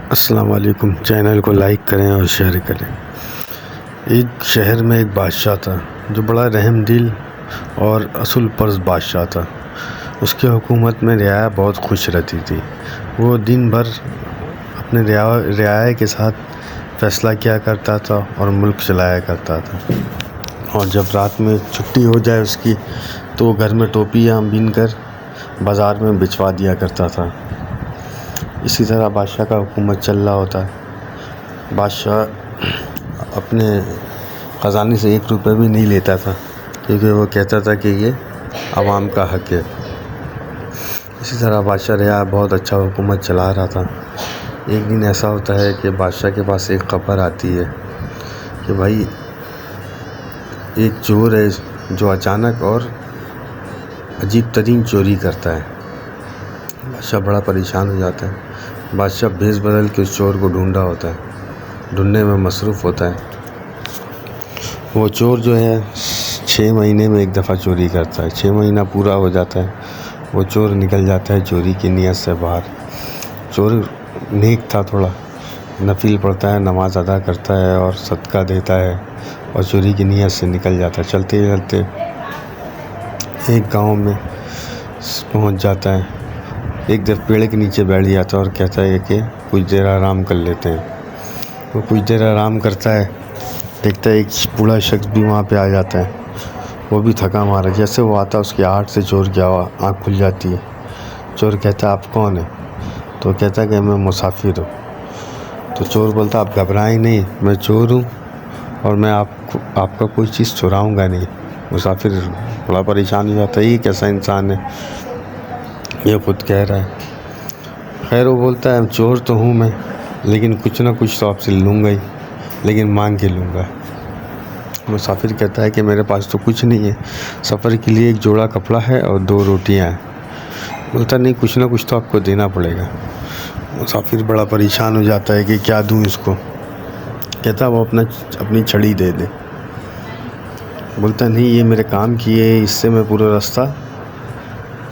अस्सलाम वालेकुम। चैनल को लाइक करें और शेयर करें। एक शहर में एक बादशाह था जो बड़ा रहमदिल और असूल परस्त बादशाह था। उसके हुकूमत में रियाया बहुत खुश रहती थी। वो दिन भर अपने रियाया के साथ फ़ैसला किया करता था और मुल्क चलाया करता था। और जब रात में छुट्टी हो जाए उसकी तो वो घर में टोपियाँ बीन कर बाज़ार में बिचवा दिया करता था। इसी तरह बादशाह का हुकूमत चल रहा होता है। बादशाह अपने ख़जाने से 1 रुपये भी नहीं लेता था, क्योंकि वो कहता था कि ये आवाम का हक़ है। इसी तरह बादशाह रियाया बहुत अच्छा हुकूमत चला रहा था। एक दिन ऐसा होता है कि बादशाह के पास एक खबर आती है कि भाई एक चोर है जो अचानक और अजीब तरीन चोरी करता है। बादशाह बड़ा परेशान हो जाता है। बादशाह भेस बदल के उस चोर को ढूंढा होता है, ढूंढने में मसरूफ़ होता है। वो चोर जो है 6 महीने में एक दफ़ा चोरी करता है। 6 महीना पूरा हो जाता है, वो चोर निकल जाता है चोरी की नीयत से बाहर। चोर नेक था, थोड़ा नफिल पढ़ता है, नमाज़ अदा करता है और सदका देता है और चोरी की नीयत से निकल जाता है। चलते चलते एक गांव में पहुंच जाता है। एक दफ़ पेड़ के नीचे बैठ जाता है और कहता है कि कुछ देर आराम कर लेते हैं। वो कुछ देर आराम करता है, देखता है एक बूढ़ा शख्स भी वहाँ पे आ जाता है। वो भी थका मारा। जैसे वो आता है उसकी आहट से चोर की आँख खुल जाती है। चोर कहता है आप कौन है? तो कहता है कि मैं मुसाफिर हूँ। तो चोर बोलता आप घबराएं नहीं, मैं चोर हूँ और मैं आपका कोई चीज़ चुराऊँगा नहीं। मुसाफिर बड़ा परेशान हो जाता है, ये कैसा इंसान है, ये खुद कह रहा है। खैर वो बोलता है चोर तो हूँ मैं, लेकिन कुछ ना कुछ तो आपसे लूँगा ही, लेकिन मांग के लूँगा। मुसाफिर कहता है कि मेरे पास तो कुछ नहीं है, सफ़र के लिए एक जोड़ा कपड़ा है और 2 रोटियाँ हैं। बोलता नहीं, कुछ ना कुछ तो आपको देना पड़ेगा। मुसाफिर बड़ा परेशान हो जाता है कि क्या दूँ इसको। कहता वो अपनी छड़ी दे दे। बोलता नहीं, ये मेरे काम की है, इससे मैं पूरा रास्ता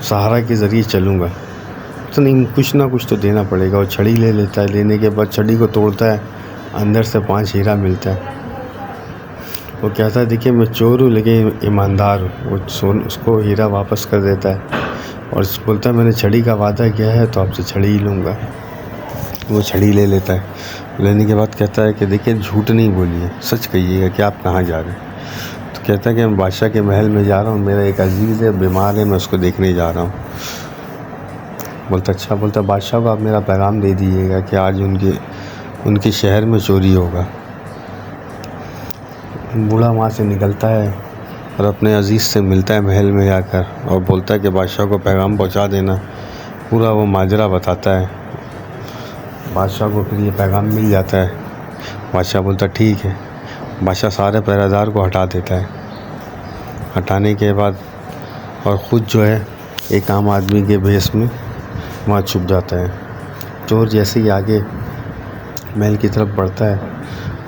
सहारा के ज़रिए चलूँगा। तो नहीं, कुछ ना कुछ तो देना पड़ेगा। वो छड़ी ले लेता है। लेने के बाद छड़ी को तोड़ता है, अंदर से 5 हीरा मिलता है। वो कहता है देखिए मैं चोर हूँ लेकिन ईमानदार हूँ। वो उसको हीरा वापस कर देता है और बोलता है मैंने छड़ी का वादा किया है तो आपसे छड़ी ही लूँगा। वो छड़ी ले लेता है। लेने के बाद कहता है कि देखिए झूठ नहीं बोलिए, सच कहिएगा कि आप कहाँ जा रहे हैं। तो कहता है कि मैं बादशाह के महल में जा रहा हूँ, मेरा एक अजीज़ है, बीमार है, मैं उसको देखने जा रहा हूँ। बोलता अच्छा। बोलता बादशाह को आप मेरा पैगाम दे दीजिएगा कि आज उनके शहर में चोरी होगा। बूढ़ा वहाँ से निकलता है और अपने अजीज़ से मिलता है महल में जाकर और बोलता है कि बादशाह को पैगाम पहुँचा देना। पूरा वो माजरा बताता है। बादशाह को फिर ये पैगाम मिल जाता है। बादशाह बोलता ठीक है। बादशाह सारे पहरेदार को हटा देता है। हटाने के बाद और ख़ुद जो है एक आम आदमी के भेष में वहाँ छुप जाता है। चोर जैसे ही आगे महल की तरफ बढ़ता है,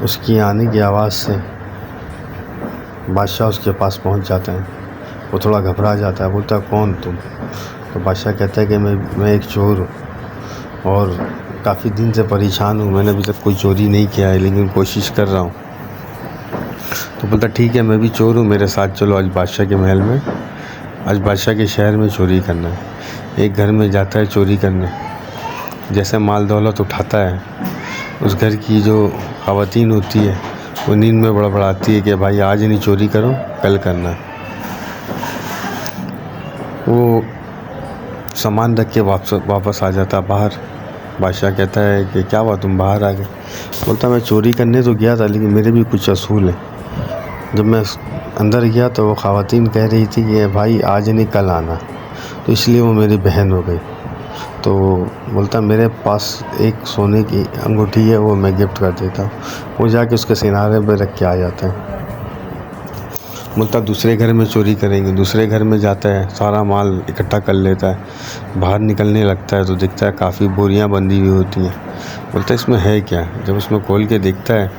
उसकी आने की आवाज़ से बादशाह उसके पास पहुँच जाता है। वो थोड़ा घबरा जाता है। बोलता कौन तुम? तो बादशाह कहता है कि मैं एक चोर हूँ और काफ़ी दिन से परेशान हूँ। मैंने अभी तक कोई चोरी नहीं किया है, लेकिन कोशिश कर रहा हूँ। तो बोलता ठीक है, मैं भी चोर हूँ, मेरे साथ चलो आज बादशाह के महल में, आज बादशाह के शहर में चोरी करना है। एक घर में जाता है चोरी करने। जैसे माल दौलत उठाता है, उस घर की जो ख़वातीन होती है वो नींद में बड़बड़ाती है कि भाई आज नहीं चोरी करो, कल करना। वो सामान रख के वापस आ जाता बाहर। बादशाह कहता है कि क्या हुआ, तुम बाहर आ गए? बोलता मैं चोरी करने तो गया था, लेकिन मेरे भी कुछ असूल हैं। जब मैं अंदर गया तो वो ख़वातीन कह रही थी कि भाई आज नहीं कल आना, तो इसलिए वो मेरी बहन हो गई। तो बोलता मेरे पास एक सोने की अंगूठी है, वो मैं गिफ्ट कर देता हूँ। वो जाके उसके सिनारे पे रख के आ जाता है। बोलता दूसरे घर में चोरी करेंगे। दूसरे घर में जाता है, सारा माल इकट्ठा कर लेता है। बाहर निकलने लगता है तो दिखता है काफ़ी बोरियां बंधी हुई होती हैं। बोलता इसमें है क्या? जब उसमें खोल के देखता है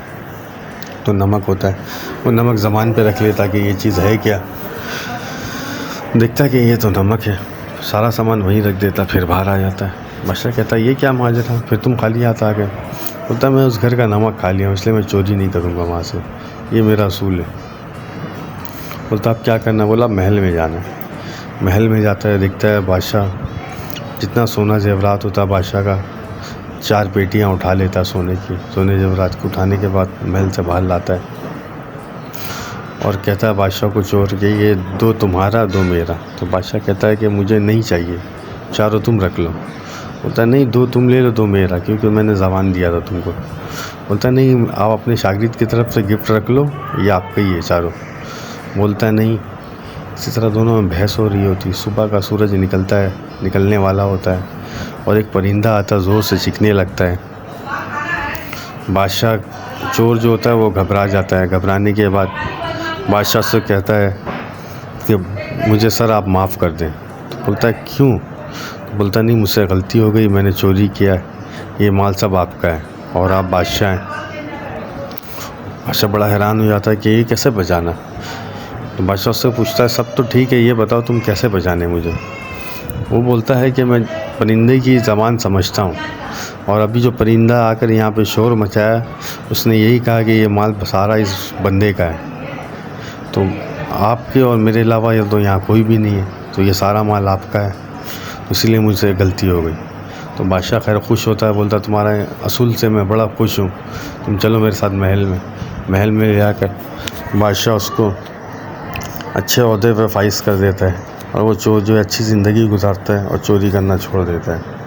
तो नमक होता है। वो नमक ज़बान पे रख लेता कि ये चीज़ है क्या। देखता है कि ये तो नमक है। सारा सामान वहीं रख देता, फिर बाहर आ जाता है। बादशाह कहता है ये क्या माजरा, फिर तुम खाली हाथ आ गए। बोलता मैं उस घर का नमक खा लिया इसलिए मैं चोरी नहीं करूँगा वहाँ से, ये मेरा असूल है। बोलता आप क्या करना। बोला महल में जाना है। महल में जाता है, देखता है बादशाह जितना सोना जेवरात होता है बादशाह का 4 पेटियाँ उठा लेता सोने की। सोने जेवरात को उठाने के बाद महल से बाहर लाता है और कहता है बादशाह को चोर के ये 2 तुम्हारा 2 मेरा। तो बादशाह कहता है कि मुझे नहीं चाहिए, 4 तुम रख लो। बोलता नहीं 2 तुम ले लो 2 मेरा, क्योंकि मैंने ज़बान दिया था तुमको। बोलता नहीं आप अपने शागिर्द की तरफ से गिफ्ट रख लो, ये आपका ही है 4। बोलता नहीं। इसी तरह दोनों में बहस हो रही होती। सुबह का सूरज निकलने वाला होता है और एक परिंदा आता ज़ोर से चीखने लगता है। बादशाह चोर जो होता है वो घबरा जाता है। घबराने के बाद बादशाह से कहता है कि मुझे सर आप माफ़ कर दें। तो बोलता है क्यों। तो बोलता नहीं मुझसे गलती हो गई, मैंने चोरी किया है, ये माल सब आपका है और आप बादशाह हैं। बादशाह बड़ा हैरान हो जाता है कि ये कैसे बचाना। तो बादशाह उससे पूछता है सब तो ठीक है, ये बताओ तुम कैसे बचाने मुझे। वो बोलता है कि मैं परिंदे की ज़बान समझता हूँ और अभी जो परिंदा आकर यहाँ पे शोर मचाया उसने यही कहा कि ये माल सारा इस बंदे का है, तो आपके और मेरे अलावा ये तो यहाँ कोई भी नहीं है, तो ये सारा माल आपका है, तो इसलिए मुझसे गलती हो गई। तो बादशाह खैर खुश होता है, बोलता तुम्हारे असूल से मैं बड़ा खुश हूँ, तुम चलो मेरे साथ महल में ले आकर बादशाह उसको अच्छे ओहदे पे फाइज कर देता है और वो चोर जो है अच्छी ज़िंदगी गुजारता है और चोरी करना छोड़ देता है।